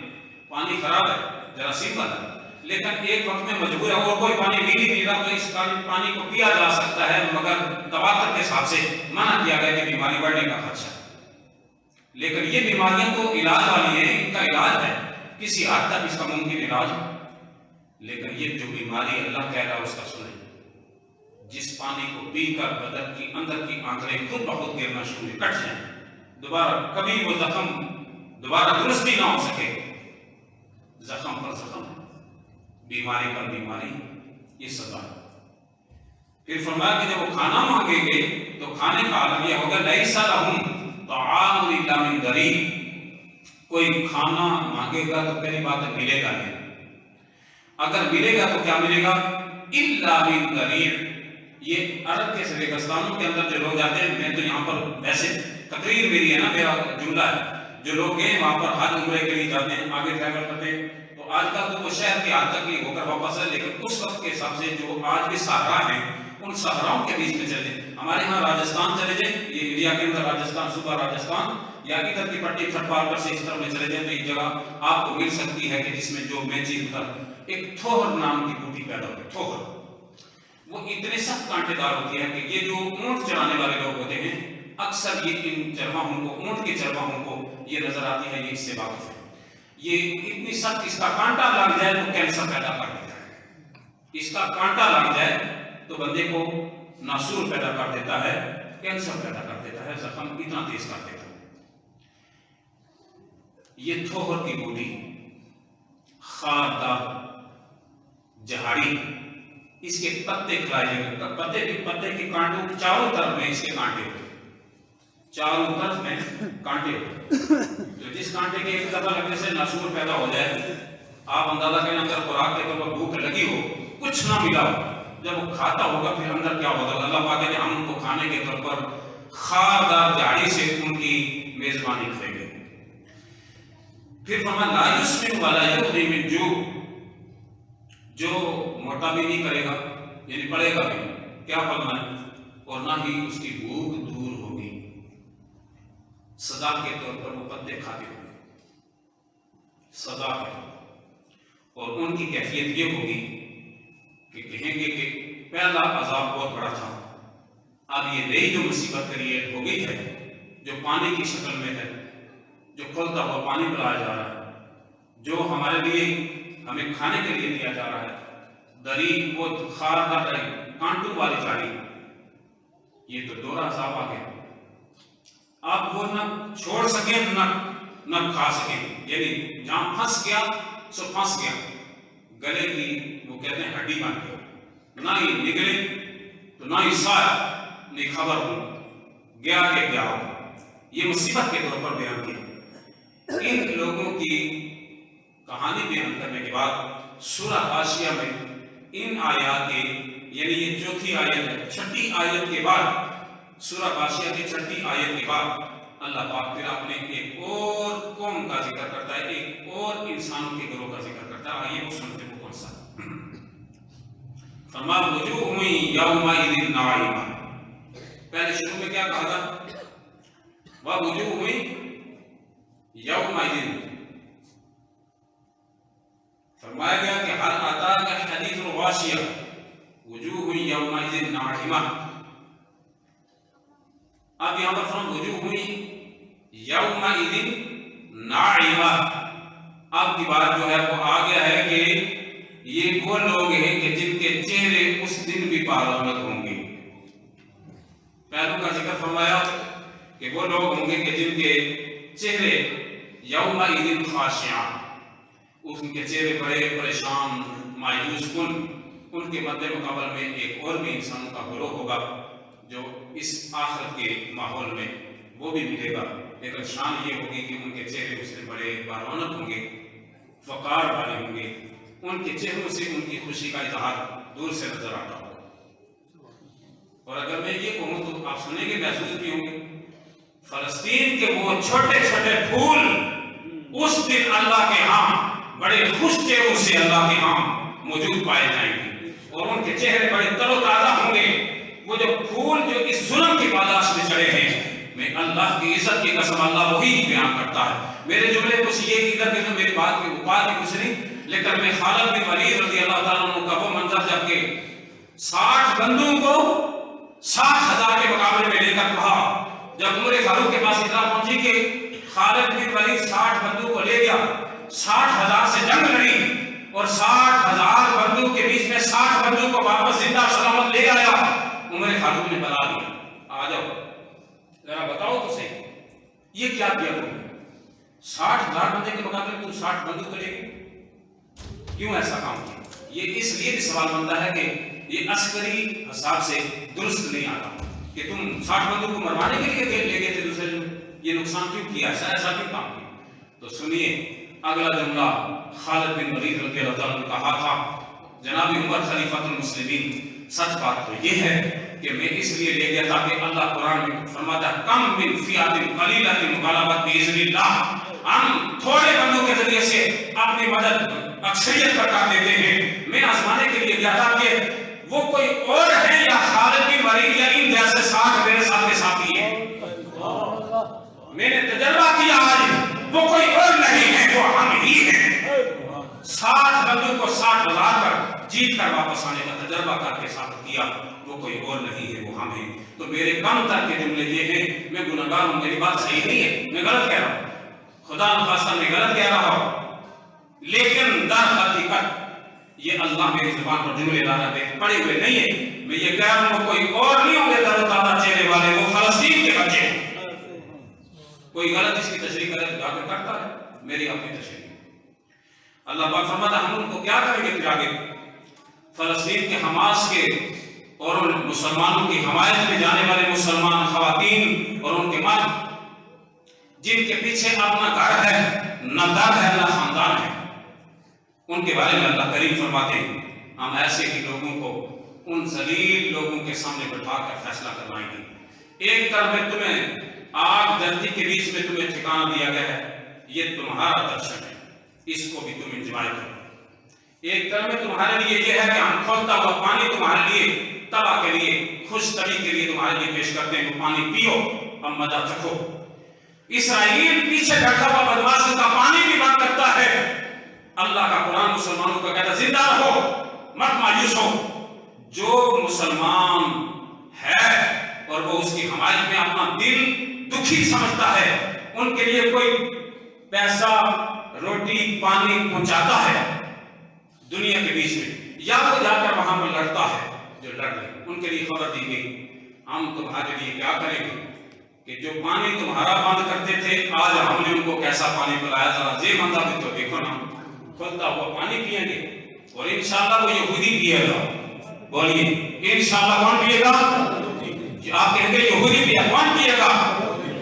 پانی خراب ہے، جراثیم والا ہے، لیکن ایک وقت میں مجبور ہے اور کوئی پانی پی نہیں رہا تو اس پانی کو پیا جا سکتا ہے، مگر تواتر کے حساب سے منع کیا گیا کہ بیماری بڑھنے کا خدشہ۔ لیکن یہ بیماریاں تو علاج والی ہیں، ان کا علاج ہے کسی حد تک اس کا ممکن علاج، لیکن یہ جو بیماری اللہ کہہ رہا ہے اس کا سنیں، جس پانی کو پی کر بدن کی اندر کی آنتڑیں خود بخود گرنا شروع کٹ جائیں، دوبارہ کبھی وہ زخم دوبارہ درستی نہ ہو سکے، زخم پر زخم، بیماری پر بیماری، یہ سزا ہے۔ پھر فرمایا کہ جب وہ کھانا مانگیں گے تو کھانے کا عالم یہ ہوگا لیس لہم طعام الا من ضریع، کوئی کھانا مانگے گا تو پہلی بات ہے ملے گا نہیں، اگر ملے گا تو کیا ملے گا؟ الا من ضریع۔ یہ عرب کے ریگستانوں کے اندر جو لوگ جاتے ہیں، میں تو یہاں پر ویسے تقریر میری ہے نا، میرا جملہ ہے، جو لوگ گئے وہاں پر حج عمرے کے لیے جاتے ہیں، آگے ٹریول کرتے ہیں، تو آج کل تو وہ شہر کی حد تک ہی ہو کر واپس ہے، لیکن اس وقت کے حساب سے جو آج بھی صحرا ہیں ان صحراؤں کے بیچ میں چلے جائیں، ہمارے ہاں راجستھان چلے جائیں، یہ انڈیا کے اندر راجستھان، صوبہ راجستھان، یا ادھر کی پٹی تھٹ پال پر سے اس طرف میں چلے جائیں تو ایک جگہ آپ کو مل سکتی ہے کہ جس میں جو میں چیز ایک تھوہر نام کی بوٹی پیدا ہوتی ہے، تھوہر، وہ اتنے سخت کانٹے دار ہوتی ہے کہ یہ جو اونٹ چرانے والے لوگ ہوتے ہیں اکثر یہ ان چرواہوں کو، اونٹ کے چرواہوں کو یہ نظر آتی ہے، یہ اس سے واقف ہے، یہ اتنی سخت، اس کا کانٹا لگ جائے تو کینسر پیدا کر دیتا ہے، اس کا کانٹا لگ جائے تو بندے کو ناسور پیدا کر دیتا ہے، کینسر پیدا کر دیتا ہے، زخم اتنا تیز کر دیتا ہے۔ یہ تھوہر کی بوٹی، خاردار جہاڑی، اس کے پتے کھلائے جائیں، پتے کے کانٹوں چاروں طرف میں اس کے کانٹے ہوتے، چاروں طرف میں کانٹے ہوتے، تو جس کانٹے کے ایک دفعہ لگنے سے ناسور پیدا ہو جائے، آپ اندازہ کریں اگر خوراک کے طور پر بھوک لگی ہو، کچھ نہ ملا ہو، جب وہ کھاتا ہوگا پھر اندر کیا ہوگا؟ اللہ پاک نے ہم ان کو کھانے کے طور پر خاردار جھاڑی سے ان کی میزبانی کریں گے۔ پھر فرمایا لا یسمن ولا یغنی من جوع، جو موٹا بھی نہیں کرے گا یعنی پڑے گا بھی، کیا فرمایا؟ اور نہ ہی اس کی بھوک دور ہوگی، سزا کے طور پر وہ پتے کھاتے ہوں گے، سزا کے طور پر، اور ان کی کیفیت یہ ہوگی کہ کہیں گے کہ پہلا عذاب بہت بڑا تھا، اب یہ نئی جو مصیبت کریٹ ہو گئی ہے، جو پانی کی شکل میں ہے، جو کھولتا ہوا پانی پلایا جا رہا ہے، جو ہمارے لیے ہمیں کھانے کے لیے دیا جا رہا ہے، دری وہ خاردار دری، کانٹوں والی جھاڑی، یہ تو دوہرا عذاب آ گیا، آپ وہ نہ چھوڑ سکیں نہ کھا سکیں، یعنی جہاں پھنس گیا سو پھنس گیا، گلے کی وہ کہتے ہیں ہڈی بن گئی، نہ ہی نگلے تو نہ ہی سایہ، نہیں خبر ہو گیا کہ کیا ہو، یہ مصیبت کے طور پر بیان کیا۔ ان لوگوں کی کہانی بیان کرنے کے بعد سورہ غاشیہ میں ان آیات کے، یعنی یہ چوتھی آیت ہے، چھٹی آیت کے بعد، سورہ غاشیہ کی چھٹی آیت کے بعد اللہ پاک پھر اپنے ایک اور قوم کا ذکر کرتا ہے، ایک اور انسانوں کے گروہ کا ذکر کرتا ہے، آئیے وہ سنتے ہیں وہ کون سا۔ فرمایا وجوہ یومئذ ناعمہ، پہلے شروع میں کیا کہا تھا؟ وجوہ یومئذ، فرمایا گیا کہ حل اتاک حدیث الغاشیہ وجوہ یومئذ ناعمہ، اب یہاں پر فرم وجوہ یومئذ ناعمہ، اب کی بات جو ہے وہ آ گیا ہے کہ یہ وہ لوگ ہیں کہ جن کے چہرے اس دن بھی بارآمد ہوں گے، پہلوں کا ذکر فرمایا کہ وہ لوگ ہوں گے کہ جن کے چہرے یومئذ خاشعہ، ان کے چہرے بڑے پریشان مایوس کن، ان کے مد مقابل میں ایک اور بھی انسانوں کا گروہ ہوگا جو اس آخرت کے ماحول میں وہ بھی ملے گا، لیکن شان یہ ہوگی کہ ان کے چہرے اس سے بڑے بارونق ہوں گے، فقار والے ہوں گے، ان کے چہروں سے ان کی خوشی کا اظہار دور سے نظر آتا ہوگا۔ اور اگر میں یہ کہوں تو آپ سنیں گے، محسوس بھی ہوں گے، فلسطین کے وہ چھوٹے چھوٹے پھول اس دن اللہ کے ہاں بڑے خوش چہروں سے اللہ کے ہاں موجود پائے جائیں گے، اور ان کے چہرے بڑے تر و تازہ ہوں گے، وہ جو پھول جو اس ظلم کی پاداش میں چڑھے ہیں، میں اللہ کی عزت کی قسم، اللہ وہی بیان کرتا ہے۔ میرے جملے کچھ یہ ادھر کے تو میری بات کی اوقات بھی کچھ نہیں، لیکن میں خالد بن ولید رضی اللہ تعالیٰ عنہ کا وہ منظر جب کہ 60 بندوں کو 60,000 کے مقابلے میں لے کر کہا، جب عمر فاروق کے پاس اطلاع پہنچی کہ خالد بن ولید 60 بندوں کو لے گیا، 60,000 سے جنگ لڑی اور 60,000 بندوں کے بیچ میں 60 بندوں کو واپس زندہ سلامت لے آیا، عمر فاروق نے بلا دیا، آ جاؤ ذرا بتاؤ تو صحیح یہ کیا کیا تم نے؟ 60,000 بندے کے مقابلے میں تم 60 بندوں کو لے گئے، کیوں ایسا کام کیا؟ یہ اس لیے بھی سوال بنتا ہے کہ یہ عسکری حساب سے درست نہیں آتا کہ تم 60 بندوں کو مروانے کے لیے لے گئے تھے دوسرے دن، یہ نقصان کیوں کیا، ایسا کیوں کام کیا؟ تو سنیے اگلا جملہ خالد بن ولید رضی اللہ تعالیٰ نے کہا تھا، جناب عمر خلیفۃ المسلمین سچ بات تو یہ ہے کہ میں اس لیے لے گیا تھا کہ اللہ قرآن میں فرماتا کم من فئۃ قلیلۃ غلبت باذن اللہ، ہم تھوڑے بندوں کے ذریعے سے اپنی مدد اکثریت پر کر دیتے ہیں۔ میں آزمانے کے لیے گیا تھا کہ وہ کوئی اور ہے یا خالد بن ولید یا ان جیسے 60 میرے ساتھ کے ساتھی ہیں۔ میں نے تجربہ کیا آج وہ کوئی اور نہیں ہے، وہ ہم ہی ہیں۔ 60 بندوں کو 60,000 پر جیت کر واپس آنے کا تجربہ کر کے ثابت کیا وہ کوئی اور نہیں ہے، وہ ہم ہیں۔ تو میرے کم تر کے جملے یہ ہیں، میں گنہگار ہوں، میری بات صحیح نہیں ہے، میں غلط کہہ رہا ہوں، خدا نخواستہ میں غلط کہہ رہا ہوں، لیکن در حقیقت یہ اللہ میری زبان پر جملے لا رہے پڑے ہوئے نہیں ہے، میں یہ کہہ رہا ہوں کوئی اور نہیں ہوں گے در و تازہ چہرے والے، وہ فلسطین کے بچے ہیں۔ کوئی غلط اس کی تشریح کرے تو جا کے کرتا ہے، میری اپنی تشریح۔ اللہ پاک فرماتا ہم ان کو کیا کریں گے پھر آگے؟ فلسطین کے حماس کے اور ان مسلمانوں کی حمایت میں جانے والے مسلمان خواتین اور ان کے مرد جن کے پیچھے اپنا گھر ہے نہ در ہے نہ خاندان ہے، ان کے بارے میں اللہ کریم فرماتے ہیں ہم ایسے ہی لوگوں کو ان ذلیل لوگوں کے سامنے بٹھا کر فیصلہ کروائیں گے۔ ایک طرف میں تمہیں آگ دھرتی کے بیچ میں تمہیں ٹھکانہ دیا گیا ہے، یہ تمہارا درشن ہے، اس کو بھی تم انجوائے کرو۔ ایک طرف میں تمہارے لیے یہ ہے کہ ہم کھولتا ہوا پانی تمہارے لیے تباہ کے لیے خوش طبی کے لیے تمہارے لیے پیش کرتے ہیں، وہ پانی پیو اب مزہ چکھو۔ اسرائیل پیچھے بیٹھا ہوا بدماشوں کا پانی بھی بند کرتا ہے، اللہ کا قرآن مسلمانوں کو کہتا ہے زندہ رہو مت مایوس ہو۔ جو مسلمان ہے اور وہ اس کی حمایت میں اپنا دل دکھی سمجھتا ہے، ان کے لیے کوئی پیسہ روٹی پانی پہنچاتا ہے دنیا کے بیچ میں، یا وہ جا کر وہاں پر لڑتا ہے جو لڑ رہے، ان کے لیے خبر دی گئی ہم تمہارے لیے کیا کریں گے کہ جو پانی تمہارا بند کرتے تھے آج ہم نے ان کو کیسا پانی پلایا، ذرا یہ بندہ بھی تو دیکھو نا، کھولتا ہوا پانی پیئیں گے اور انشاءاللہ وہ یہودی پیے گا۔ بولیے انشاءاللہ کون پیے گا؟ آپ کہیں گے یہودی پیے، کون پیے گا؟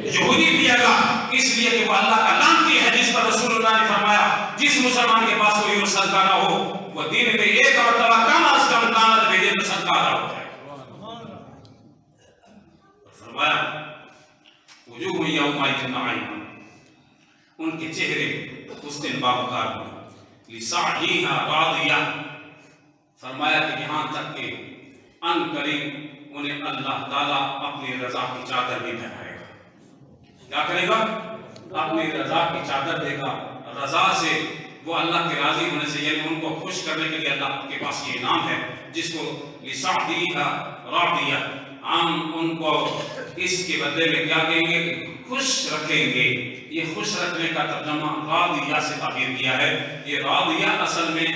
یہودی پیے گا، اس لیے کہ وہ اللہ کا لعنتی ہے جس پر رسول اللہ نے فرمایا جس مسلمان کے پاس کوئی صدقہ نہ ہو وہ دن میں ایک مرتبہ کم از کم دانت بھیجے تو صدقہ ادا ہو جائے۔ فرمایا وجوہ یومئذ ناعمہ، ان کے چہرے اس دن باوقار ہوئے، لسعیہا راضیہ، فرمایا کہ یہاں تک کہ ان قریب انہیں اللہ تعالیٰ اپنی رضا کی چادر بھی پہنائے گا۔ کیا کرے گا؟ اپنی رضا کی چادر دے گا، رضا سے وہ اللہ کے راضی ہونے سے، یعنی ان کو خوش کرنے کے لیے اللہ کے پاس یہ انعام ہے جس کو لسعیہا راضیہ، ہم ان کو اس کے بدلے میں کیا کہیں گے؟ خوش رکھیں گے۔ یہ خوش رکھنے کا ترجمہ راضیہ سے تعبیر کیا ہے، یہ راضیہ اصل میں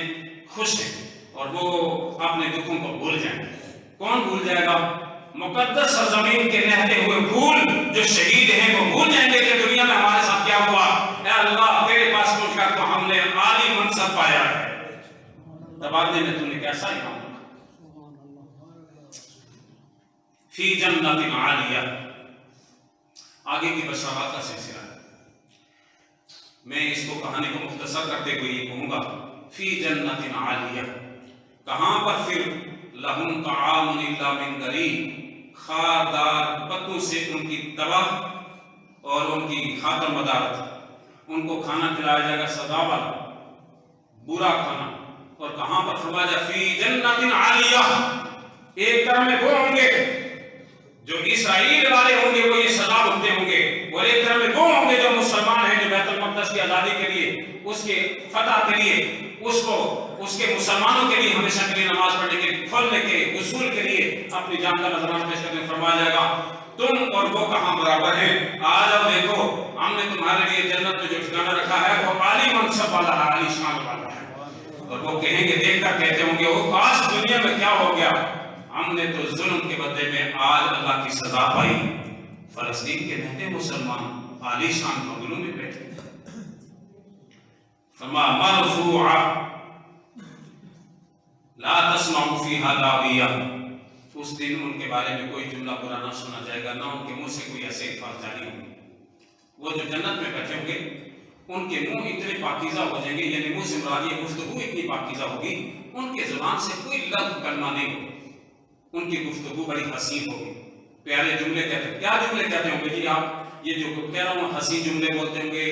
خوش ہے اور وہ اپنے دکھوں کو بھول جائیں گے۔ کون بھول جائے گا؟ مقدس سرزمین کے نہتے ہوئے پھول جو شہید ہیں وہ بھول جائیں گے کہ دنیا میں ہمارے ساتھ کیا ہوا، اے اللہ تیرے پاس پہنچ کر تو ہم نے عالی منصب پایا ہے، تبادلے میں تو نے کیسا انعام رکھا۔ فی جنت عالیہ، آگے کی بشارات کا سلسلہ ہے، میں اس کو کہانی کو مختصر کرتے ہوئے یہ کہوں گا فی جنت عالیہ، کہاں پر پھر لہم طعام الا من غریب، خاردار پتوں سے ان کی تباہ اور ان کی خاتم مدارت، ان کو کھانا کھلایا جائے گا سزا والا برا کھانا، اور کہاں پر فرمایا جائے فی جنت عالیہ، ایک طرف میں وہ ہوں گے جو اسرائیل والے ہوں گے وہ یہ سزا بھگتے ہوں گے، اور ایک طرف میں وہ ہوں گے جو مسلمان ہیں جو بیت المقدس المقدس کی آزادی کے لیے، اس کے فتح کے لیے، اس کے مسلمانوں کے لیے ہمیشہ کے لیے نماز پڑھنے کے کھولنے کے اصول کے لیے اپنی جان کا نذرانہ پیش کرنے فرمایا جائے گا تم اور وہ کہاں برابر ہیں؟ آ جاؤ دیکھو ہم نے تمہارے لیے جنت میں جو ٹھکانہ رکھا ہے وہ عالی منصب والا ہے، عالی شان والا ہے۔ اور وہ کہیں گے، دیکھ کر کہتے ہوں گے وہ کاش دنیا میں کیا ہو گیا، ہم نے تو ظلم کے بدلے میں آج اللہ کی سزا پائی۔ فلسطین کے رہتے مسلمان عالی شان بنگلوں میں بیٹھے، فما مرفوعہ لا تسمعوا فیہا لاغیہ، اس دن ان کے بارے میں کوئی جملہ برا نہ سنا جائے گا، نہ ان کے منہ سے کوئی ایسے الفاظ جاری ہوں گے۔ وہ جو جنت میں بیٹھے ہوں گے ان کے منہ اتنے پاکیزہ ہو جائیں گے، یعنی منہ سے مراد یہ گفتگو اتنی پاکیزہ ہوگی، ان کے زبان سے کوئی لفظ کلمہ نہیں ہوگا، ان کی گفتگو بڑی حسین ہوگی، پیارے جملے کہتے ہیں۔ کیا جملے کہتے ہوں گے جی؟ آپ یہ جو کہہ رہا ہوں حسین جملے بولتے ہوں گے،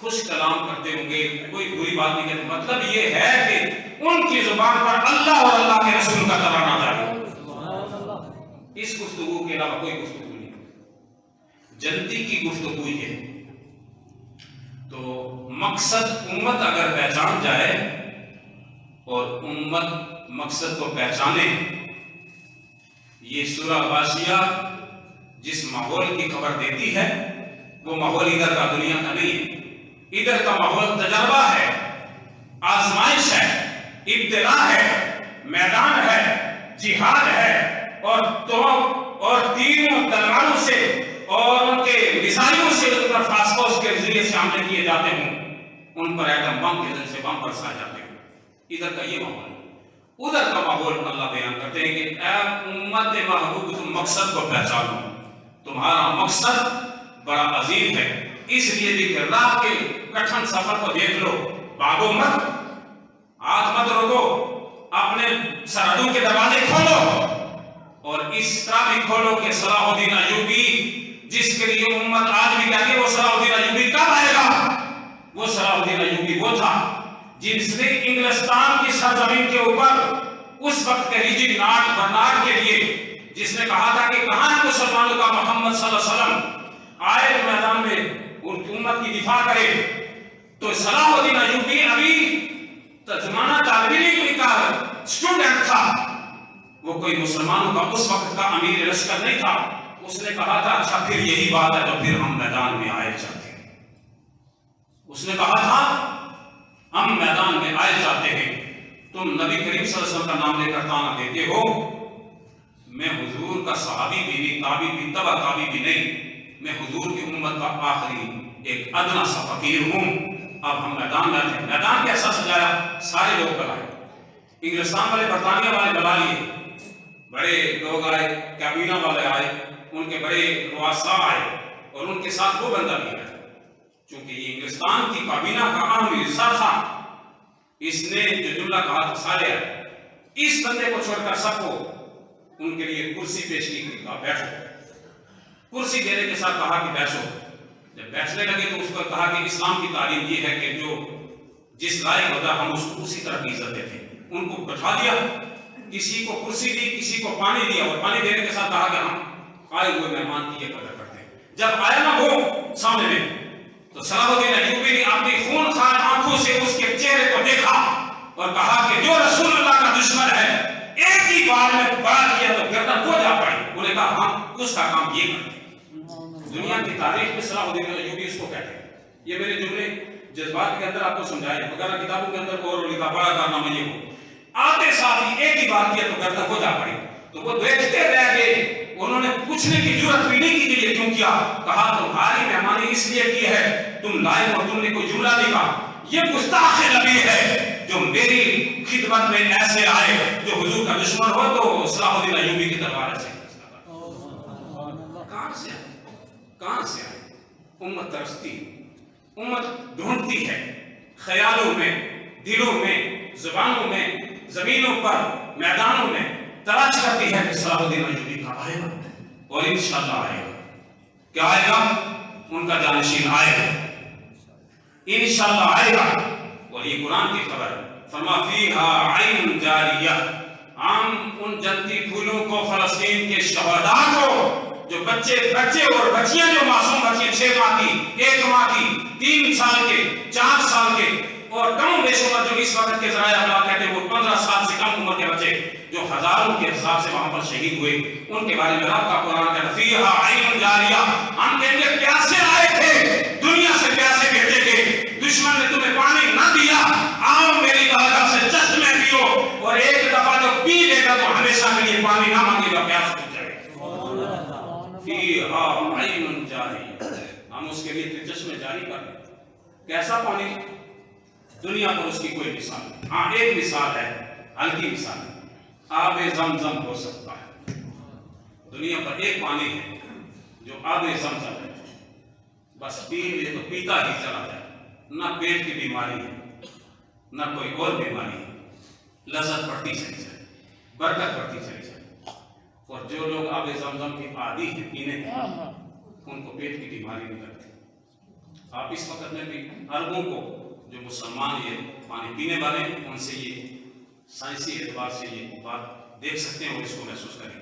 خوش کلام کرتے ہوں گے، کوئی بری بات نہیں کہتے، مطلب یہ ہے کہ ان کی زبان پر اللہ اور اللہ کے رسول کا ترانہ جاری ہے، اس گفتگو کے علاوہ کوئی گفتگو نہیں۔ جنتی کی گفتگو یہ ہے۔ تو مقصد امت اگر پہچان جائے اور امت مقصد کو پہچانے، یہ سورہ غاشیہ جس ماحول کی خبر دیتی ہے وہ ماحول ادھر کا دنیا کا نہیں ہے، ادھر کا ماحول تجربہ ہے، آزمائش ہے، ابتلا ہے، میدان ہے، جہاد ہے، اور توپ اور تیروں تلواروں سے اور ان کے میزائلوں سے ان پر فاسفورس کے ذریعے سے حملے کیے جاتے ہوں، ان پر ایٹم بم کے ذریعے سے بم برسائے جاتے ہوں، ادھر کا یہ ماحول ہے۔ ادھر کا ماحول اللہ بیان کرتے ہیں کہ اے امت محبوب تم مقصد کو پہچانو، تمہارا مقصد بڑا عظیم ہے، اس لیے بھی کہ راہ کے کٹھن سفر کو دیکھ لو، بھاگو مت، ہاتھ مت روکو، اپنے سرحدوں کے دروازے کھولو، اور اس طرح بھی کھولو کہ صلاح الدین ایوبی جس کے لیے امت آج بھی کہتی ہے وہ صلاح الدین ایوبی کب آئے گا؟ وہ صلاح الدین ایوبی وہ تھا جس نے انگلستان کی سرزمین کے اوپر اس وقت کے ریجن برنارڈ کے لیے جس نے کہا تھا کہ کہاں ہے مسلمانوں کا محمد صلی اللہ علیہ وسلم آئے میدان میں ان کی امت کی دفاع کرے، تو صلاح الدین ایوبی ابھی زمانہ طالب علم کا اسٹوڈنٹ تھا، وہ کوئی مسلمانوں کا اس وقت کا امیر لشکر نہیں تھا۔ اس نے کہا تھا اچھا پھر یہی بات ہے تو پھر ہم میدان میں آئے چاہتے ہیں، اس نے کہا تھا ہم میدان میں آئے چاہتے ہیں، تم نبی کریم صلی اللہ علیہ وسلم کا نام لے کر تانا دیتے ہو، میں حضور کا صحابی بھی نہیں، تابعی بھی، تبع تابعی بھی نہیں، میں حضور کی امت کا آخری ایک ادنا سا فقیر ہوں، اب ہم میدان میں آتے ہیں۔ میدان کیسا سجایا؟ سارے لوگ بلائے، انگلستان والے، برطانیہ والے بلا لیے، بڑے لوگ آئے، کابینہ والے آئے، ان کے بڑے رؤساء آئے، اور ان کے ساتھ وہ بندہ بھی آیا، چونکہ یہ انگلستان کی کابینہ کا اہم حصہ تھا، اس نے جو جملہ کہا تھا سارے آئے، اس بندے کو چھوڑ کر سب کو ان کے لیے کرسی پیش کی، کہا بیٹھو، کرسی دینے کے ساتھ کہا کہ بیٹھو، جب بیٹھنے لگے تو اس کو کہا کہ اسلام کی تعلیم یہ ہے کہ جو جس لائق ہوتا ہم اس کو اسی طرح کی عزت دیتے ہیں، ان کو بٹھا دیا، کسی کو کرسی دی، کسی کو پانی دیا، اور پانی دینے کے ساتھ کہا کہ ہم آئے ہوئے مہمان کی یہ قدر کرتے ہیں۔ جب آیا نا وہ سامنے میں تو صلاح الدین ایوبی نے اپنی خونخوار آنکھوں سے اس کے چہرے کو دیکھا اور کہا کہ جو رسول اللہ کا دشمن ہے ایک ہی بار میں بڑا کیا تو گردن ہو جا پڑی، انہوں نے کہا ہم اس کا کام یہ کرتے ہیں۔ دنیا کی تاریخ میں صلاح الدین ایوبی اس کو کہتے ہیں۔ یہ میرے جملے جذبات کے اندر آپ کو سمجھائے، وغیرہ کتابوں کے اندر اور لکھا بڑا کارنامہ یہ ہو، آتے ساتھ ہی ایک ہی بار کیا تو گردن ہو جا پڑی، تو وہ دیکھتے رہ گئے، انہوں نے پوچھنے کی جرات بھی نہیں کی کہ یہ کیوں کیا، کہا تمہاری مہمانی اس لیے کی ہے، تم لائے اور تم نے کوئی جملہ نہیں کہا، یہ گستاخ نبی ہے جو میری خدمت میں ایسے آئے، جو حضور کا دشمن ہو تو صلاح الدین ایوبی کی تلوار سے کہاں سے آئے؟ کہاں سے آئے؟ امت ترستی، امت ڈھونڈتی ہے، خیالوں میں، دلوں میں، زبانوں میں، زمینوں پر، میدانوں میں تلاش کرتی ہے کہ صلاح الدین ایوبی کا آئے گا، اور انشاءاللہ آئے گا۔ کیا آئے گا؟ ان کا جانشین آئے گا، انشاءاللہ آئے گا، اور یہ قرآن کی خبر ہے، فرما فیہا عین جاریہ، ہم ان جنتی پھولوں کو، فلسطین کے شہداء کو جو بچے اور بچیاں جو معصوم بچیاں 6 ماہ کی، 1 ماہ کی، 3 سال کے، 4 سال کے، اور کم بے شمار جو اس وقت کے ذرائع ابلاغ کہتے ہیں وہ 15 سال سے کم عمر کے بچے جو ہزاروں کے حساب سے وہاں پر شہید ہوئے، ان کے بارے میں رب کا قرآن کہتا ہے فیہا عین جاریہ، ہم کہیں گے پیاسے آئے تھے، دنیا سے پیاسے کہتے کہ دشمن نے تمہیں پانی نہ دیا، آؤ میری بارگاہ سے چشمے پیو، اور ایک دفعہ جو پی لے گا تو ہمیشہ کے لیے پانی نہ مانگے گا، پیاس بجھ جائے گا۔ فیہا عین جاریہ، ہم اس کے لیے چشمے جاری کر دیں۔ کیسا پانی؟ دنیا پر اس کی کوئی مثال نہیں۔ ہاں ایک مثال ہے، ہلکی مثال ہے، آب زمزم ہو سکتا ہے۔ دنیا پر ایک پانی ہے جو آب زمزم ہے، بس پی لے تو پیتا ہی چلا جائے، نہ پیٹ کی بیماری ہے نہ کوئی اور بیماری ہے، لذت بڑھتی چلی جائے، برکت بڑھتی چلی جائے۔ اور جو لوگ آب زمزم کے عادی ہیں پینے کے، ان کو پیٹ کی بیماری نہیں لگتی۔ آپ اس وقت میں بھی عربوں کو جو مسلمان یہ پانی پینے والے ہیں ان سے یہ سائنسی اعتبار سے یہ بات دیکھ سکتے ہیں اور اس کو محسوس کریں۔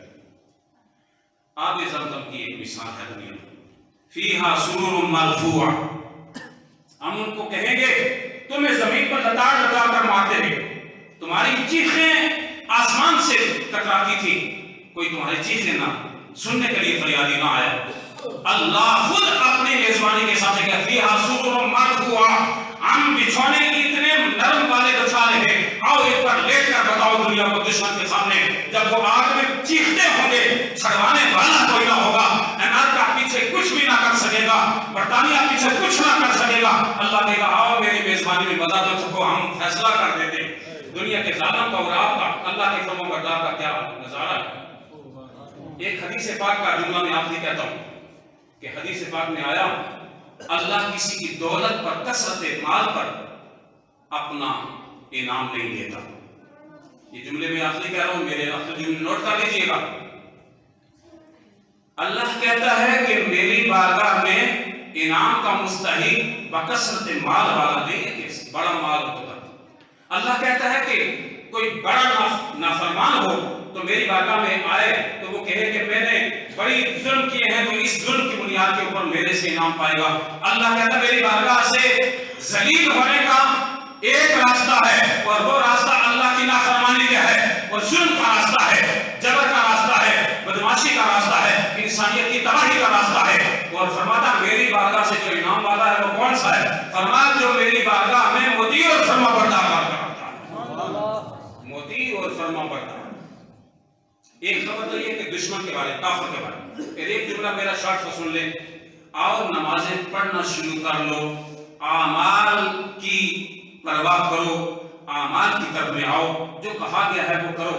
آب زمزم کی ایک مثال ہے دنیا میں، فیہا سرور مرفوع، ہم ان کو کہیں گے تمہیں زمین پر لتاڑ لتاڑ کر مارتے رہے، تمہاری چیخیں آسمان سے ٹکراتی تھی، کوئی تمہاری چیخیں نہ سننے کے لیے فریادی نہ آیا۔ اللہ خود اپنی میزبانی کے ساتھ کہا فیہا سرور مرفوع، ہم بچھونے اتنے نرم والے بچھا رہے ہیں، آؤ ایک بار لیٹ کر بتاؤ دنیا کو دشمن کے سامنے، جب وہ آگ میں چیختے ہوں گے چھڑوانے والا کوئی نہ ہوگا، امریکہ پیچھے کچھ بھی نہ کر سکے گا، برطانیہ پیچھے کچھ نہ کر سکے گا۔ اللہ کہے گا آؤ میری میزبانی میں بتا دو سکو، ہم فیصلہ کر دیتے ہیں۔ دنیا کے ظالم کا اور آپ کا، اللہ کے فرما بردار کا کیا نظارہ ہے۔ ایک حدیث پاک کا جملہ میں آخری کہتا ہوں کہ حدیث پاک میں آیا اللہ کسی کی دولت پر، کثرت مال پر اپنا انعام نہیں دیتا۔ یہ جملے میں آخری کہہ رہا ہوں، میرے آخری جملے نوٹ کر لیجیے گا۔ اللہ کہتا ہے کہ میری بارگاہ میں انعام کا مستحق بکثرت مال والا نہیں ہے، کہ بڑا مال ہوگا۔ اللہ کہتا ہے کہ کوئی بڑا نافرمان ہو تو میری بارگاہ میں آئے تو وہ کہے کہ میں نے بڑی ظلم کیے ہیں، تو اس ظلم کی بنیاد کے اوپر میرے سے انعام پائے گا۔ اللہ کہتا ہے میری بارگاہ سے ذلیل ہونے کا ایک راستہ ہے، اور وہ راستہ اللہ کی نافرمانی کا ہے، اور ظلم کا راستہ ہے، جبر کا راستہ ہے، بدماشی کا راستہ ہے، انسانیت کی تباہی کا راستہ ہے۔ اور فرماتا میری بارگاہ سے جو انعام والا ہے وہ کون سا ہے؟ فرمایا جو میری بارگاہ میں مطیع اور فرما بردار کرتا ہے، مطیع اور فرما بردار۔ ایک خبر تو یہ کہ دشمن کے بارے، کافر کے بارے، پھر ایک جملہ میرا شارٹ کو سن لیں، آؤ نمازیں پڑھنا شروع کر لو، اعمال کی پرواہ کرو، اعمال کی طرف میں آؤ، جو کہا گیا ہے وہ کرو،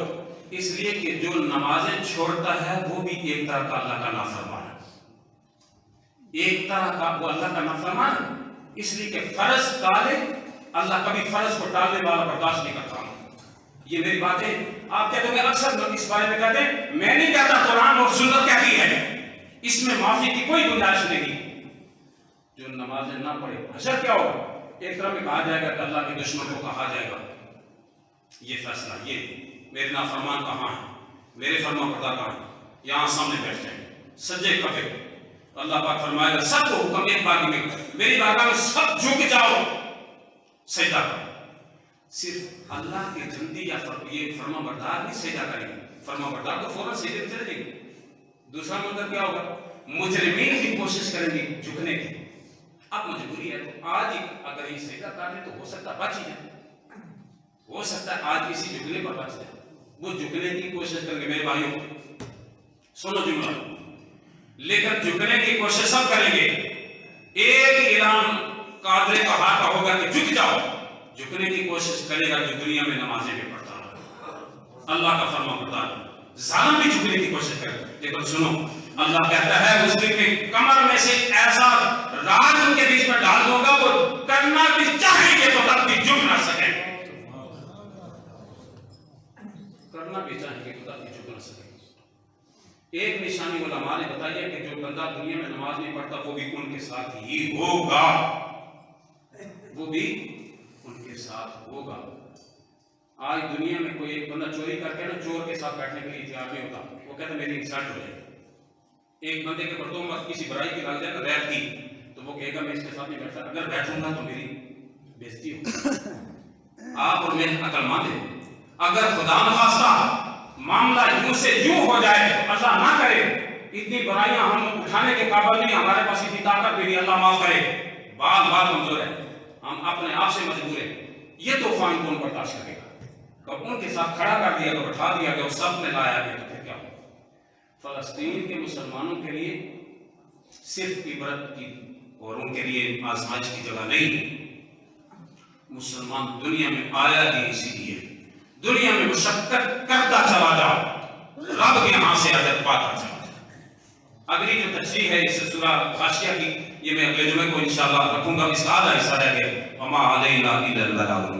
اس لیے کہ جو نمازیں چھوڑتا ہے وہ بھی ایک طرح کا اللہ کا نافرمان ہے، ایک طرح کا وہ اللہ کا نافرمان ہے، اس لیے کہ فرض ٹالے، اللہ کبھی فرض کو ٹالنے والا برداشت نہیں کرتا۔ یہ میری بات ہے، آپ کہتے ہیں اکثر لوگ اس بارے میں کہتے ہیں میں نہیں کہتا، قرآن اور سنت کہتی ہے، اس میں معافی کی کوئی گنجائش نہیں۔ جو نمازیں نہ پڑھے حشر کیا ہوگا؟ ایک طرح میں کہا جائے گا کہ اللہ کے دشمن کو کہا جائے گا یہ فیصلہ، یہ میرے نافرمان کہاں ہے، میرے فرما بردار کہاں ہے، یہاں سامنے بیٹھ جائیں سجے کھپے۔ اللہ پاک فرمائے گا سب کو حکم ایک بار میں میری بارگاہ میں سب جھک جاؤ سجدہ کرو۔ صرف اللہ کے جندی یا یہ فرما بردار نہیں سجدہ کریں گے، فرما بردار تو فوراً سجدے میں چلے جائیں گے۔ دوسرا منظر کیا ہوگا؟ مجرمین کی کوشش کریں گے جھکنے کی، اب مجبوری ہے تو آج ہی اگر یہ سجدہ کر لیں تو ہو سکتا ہے بچ ہی جائے، ہو سکتا ہے آج کسی جھکنے پر بچ جائے، وہ جھکنے کی کوشش کریں گے۔ میرے بھائیوں سنو جملہ، لیکن جھکنے کی کوشش سب کریں گے، ایک اعلان قادر کہا کا ہوگا کہ جھک جاؤ، جھکنے کی کوشش کرے گا جو دنیا میں نمازیں بھی پڑھتا رہا، اللہ کا فرما بردار۔ ظالم بھی جھکنے کی کوشش کرے، لیکن سنو اللہ کہتا ہے اس دن میں کمر میں سے ایسا راز ان کے بیچ میں ڈال دوں گا وہ کرنا بھی چاہیں گے تو تب بھی جھک نہ سکیں گے، کرنا بھی چاہیں گے تو تب بھی جھک نہ سکیں گے۔ ایک نشانی علماء نے بتائی ہے کہ جو بندہ دنیا میں نماز نہیں پڑھتا وہ بھی ان کے ساتھ ہی ہوگا، وہ بھی ان کے ساتھ ہوگا۔ آج دنیا میں کوئی ایک بندہ چوری کر کے نا چور کے ساتھ بیٹھنے کے لیے تیار نہیں ہوتا، وہ کہتا میری انسلٹ ہو جائے گی، ایک بندے کے اوپر تہمت کسی برائی کی ڈال جائے نا، ریپ کی، تو وہ کہے گا میں اس کے ساتھ نہیں بیٹھتا، اگر بیٹھوں گا تو میری بےزتی ہوگی۔ آپ اور میں عقل مند ہیں، اگر خدا نخواستہ معاملہ یوں سے یوں ہو جائے، اللہ نہ کرے، اتنی برائیاں ہم اٹھانے کے قابل نہیں، ہمارے پاس اتنی طاقت بھی نہیں، اللہ معاف کرے، بات کمزور ہے، ہم اپنے آپ سے مجبور ہیں، یہ طوفان کون برداشت کرے گا؟ کب ان کے ساتھ کھڑا کر دیا، کب اٹھا دیا، کب سب میں لایا گیا، تو پھر کیا ہو؟ فلسطین کے مسلمانوں کے لیے صرف عبرت کی اور ان کے لیے آزمائش کی جگہ نہیں، مسلمان دنیا میں آیا ہی اسی لیے، دنیا میں مشقت کرتا چلا جاؤ، رب کے یہاں سے اجر پاتا چلا جاؤ۔ اگلی جو تشریح ہے اس سورہ غاشیہ کی، یہ میں اگلے جمعے کو انشاءاللہ رکھوں گا، اس کا آدھا حصہ ہے کہ وما علینا الا البلاغ المبین۔